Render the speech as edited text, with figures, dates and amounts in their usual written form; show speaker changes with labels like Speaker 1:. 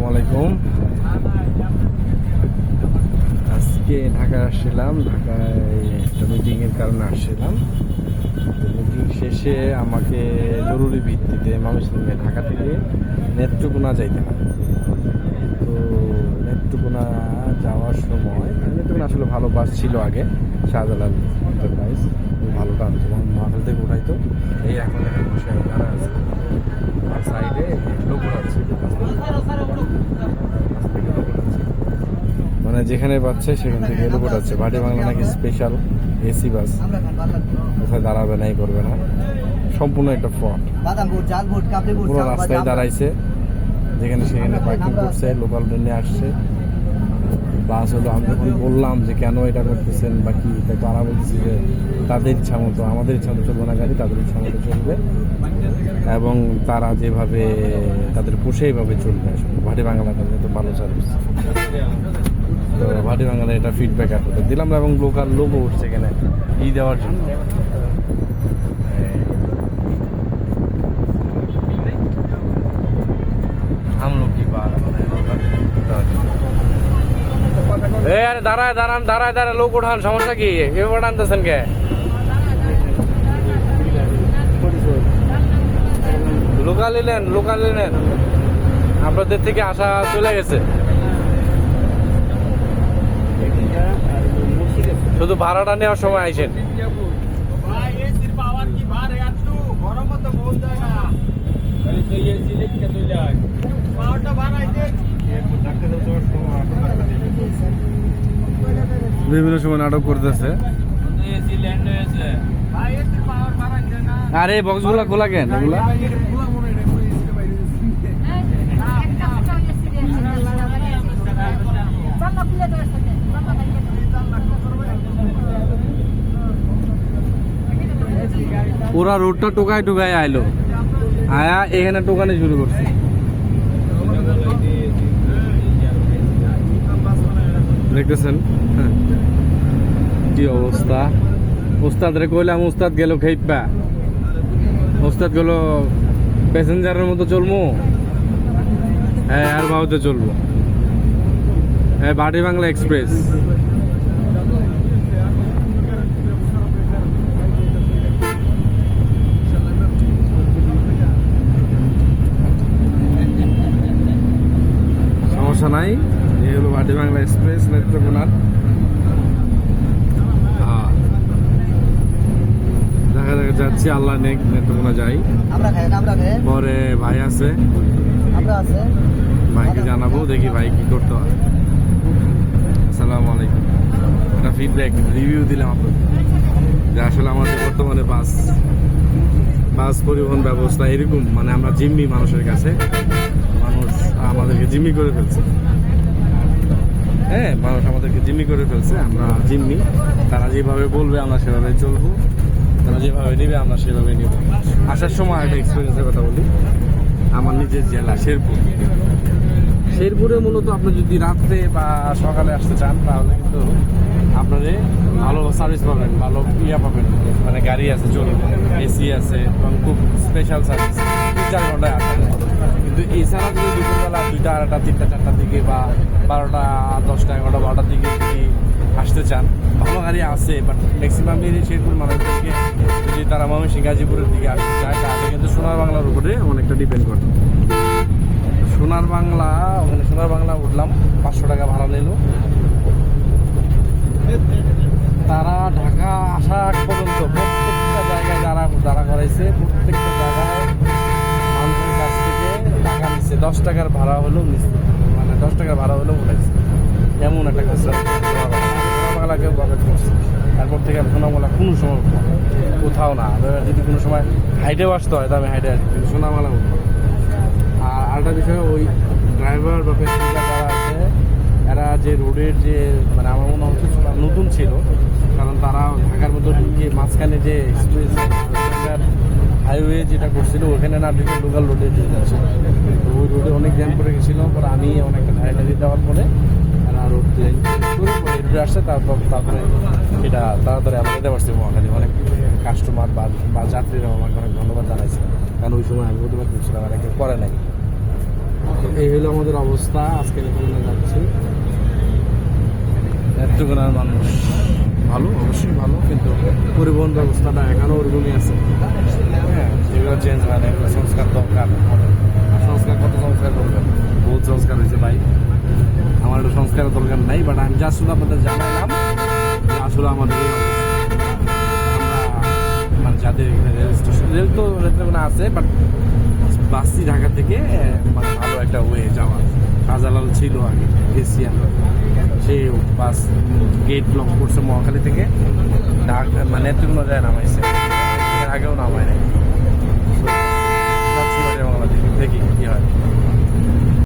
Speaker 1: আসসালামু আলাইকুম। আজকে ঢাকায় আসছিলাম, ঢাকায় একটা মিটিংয়ের কারণে আসছিলাম। মিটিং শেষে আমাকে জরুরি ভিত্তিতে ময়মনসিংহে ঢাকা থেকে নেত্রকোনা যাইতে হয়। তো নেত্রকোনা যাওয়ার সময় নেত্রকোনা আসলে ভালো বাস ছিল আগে, শাহজালাল এন্টারপ্রাইজ, ভালো টানতো, মাথাল থেকে উঠাইতো। এই এখন এখানে বসে দাঁড়া আছে, আর সাইডে লোক আছে, মানে যেখানে পাচ্ছে সেখান থেকে এলো আছে। ভাটি বাংলা নাকি স্পেশাল এসি বাস, কোথায় দাঁড়াবে নাই করবে না, সম্পূর্ণ একটা ফ্রড। পুরো রাস্তায় দাঁড়াইছে, যেখানে সেখানে পার্কিং করছে, লোকাল ট্রেনে আসছে। বাস হলো, আমি যখন বললাম যে কেন এটা করতেছেন বা কি, তাই তারা বলতেছে যে তাদের ইচ্ছা মতো, আমাদের ইচ্ছা মতো চলবে না গাড়ি, তাদের ইচ্ছা মতো চলবে এবং তারা যেভাবে তাদের পোষে এইভাবে চলবে। ভাটি বাংলা তাদের তো ভালো সার্ভিস। তো ভাটি বাংলা এটা ফিডব্যাক আপনাদের দিলাম এবং লোকাল লোকও উঠছে এখানে দেওয়ার জন্য। আরে দাঁড়ায় দাঁড়ান, দাঁড়ায় দাঁড়ায় লোক ওঠান, সমস্যা কি? এভাবে টানতেছেন কে? লোকাল এলেন, লোকাল এলেন, আপনাদের থেকে আশা চলে গেছে। শুধু ভাড়াটা নেওয়ার সময় আইসেন। বিভিন্ন সময় নাটক করতেছে। আরে বক্সগুলা খোলা কেন? এগুলা পুরা রোডটা টোকায় টোকায় আইলো, আয়া এখানে টোকানো শুরু করছে। দেখতেছেন কি অবস্থা। উস্তাদ রে কইলাম, উস্তাদ গেল খেইপা, উস্তাদ গেল প্যাসেঞ্জারের মতো চলবো। হ্যাঁ, আর বাহুতে চলবো। হ্যাঁ, ভাটি বাংলা এক্সপ্রেস। সমস্যা নাই, এই হলো ভাটি বাংলা এক্সপ্রেস নেত্রকোনার। দেখা দেখা যাচ্ছি, আল্লাহ নেক নেত্রকোনা যাই। পরে ভাই আছে, ভাইকে জানাবো, দেখি ভাই কি করতে হয়। আসসালামু আলাইকুম। একটা ফিডব্যাক রিভিউ দিলাম আপনাদের যে আসলে আমাদের বর্তমানে বাস পরিবহন ব্যবস্থা এরকম, মানে আমরা জিম্মি মানুষের কাছে, মানুষ আমাদেরকে জিম্মি করে ফেলছে। হ্যাঁ, মানুষ আমাদেরকে জিম্মি করে ফেলছে, আমরা জিম্মি। তারা যেভাবে বলবে আমরা সেভাবে চলবো, তারা যেভাবে নেবে আমরা সেভাবে নেব। আসার সময় একটা এক্সপিরিয়েন্সের কথা বলি। আমার নিজের জেলা শেরপুরে মূলত আপনি যদি রাত্রে বা সকালে আসতে চান তাহলে কিন্তু আপনাদের ভালো সার্ভিস পাবেন, ভালো পাবেন, মানে গাড়ি আছে, চলবে, এসি আছে এবং খুব স্পেশাল সার্ভিস 4 ঘন্টায় আসবে। কিন্তু এছাড়া যদি দুপুরবেলা 2টা, 2টা, 3টা, 4টার দিকে বা 12টা, 10টা, 11টা, 12টার দিকে যদি আসতে চান, ভালো গাড়ি আছে, বাট ম্যাক্সিমাম শেরপুর মানুষদেরকে যদি তারা ময়মনসিংহ গাজীপুরের দিকে আসতে চায় তাহলে কিন্তু সোনার বাংলার উপরে অনেকটা ডিপেন্ড করে। সোনার বাংলা, ওখানে সোনার বাংলা উঠলাম, 500 টাকা ভাড়া নিল। তারা ঢাকা আসা আগ পর্যন্ত প্রত্যেকটা জায়গায় যারা করাইছে, প্রত্যেকটা জায়গায় মানুষের কাছ থেকে টাকা নিচ্ছে। 10 টাকার ভাড়া হলেও নিচ্ছে, মানে 10 টাকার ভাড়া হলেও উঠাইছে। এমন একটা সোনার বাংলা কেউ পকেট করছে। তারপর থেকে সোনার বাংলা কোনো সময় কোথাও না, যদি কোনো সময় হাইটেও আসতে হয় তবে হাইটে আসবে, কিন্তু সোনার বাংলা উঠবো। আর আরেকটা বিষয়, ওই ড্রাইভার বা প্যাসেঞ্জার যারা আছে, এরা যে রোডের যে, মানে আমার মনে হচ্ছে নতুন ছিল, কারণ তারা ঢাকার মধ্যে যে মাঝখানে যে এক্সপ্রেস হাইওয়ে যেটা করছিল ওখানে না ঢুকে লোকাল রোডে দিয়ে যাচ্ছে। তো ওই রোডে অনেক জ্যাম করে গেছিলো, পরে আমি অনেকটা ধারে দেওয়ার পরে এরা রোড রোডে আসছে। তারপরে এটা তাড়াতাড়ি আমরা যেতে পারছি মহাখালী। অনেক কাস্টমার বা যাত্রীরা আমাকে অনেক ধন্যবাদ জানাইছে, কারণ ওই সময় আমি হতে পারছিলাম, আর কেউ করে নাই। এই হলো আমাদের অবস্থা, আজকে এখানে যাচ্ছি। নেত্রকোনার মানুষ ভালো, অবশ্যই ভালো, কিন্তু পরিবহন ব্যবস্থাটা এখনও ওরকমই আছে। হ্যাঁ, এগুলো চেঞ্জ হয় না, এগুলো সংস্কার দরকার। সংস্কার, কত সংস্কার দরকার? বহুত সংস্কার হয়েছে ভাই, আমার একটু সংস্কারের দরকার নাই, বাট আমি যা শুধু আপনাদের জানাইলাম যে আসলে আমাদের এই অবস্থা। আমরা মানে যাদের এখানে রেল স্টেশন, রেল তো নেত্রকোনা আছে, বাট বাসি ঢাকা থেকে মানে ভালো একটা ওয়ে যাওয়া। শাহজালাল ছিল আগে এশিয়ান, সে বাস গেট ব্লক করছে মহাখালী থেকে ঢাকা মানে নেত্রকোনা যায় নামাইছে, এর আগেও নামায় নাই। যাচ্ছি বাংলা দেখি কি হয়।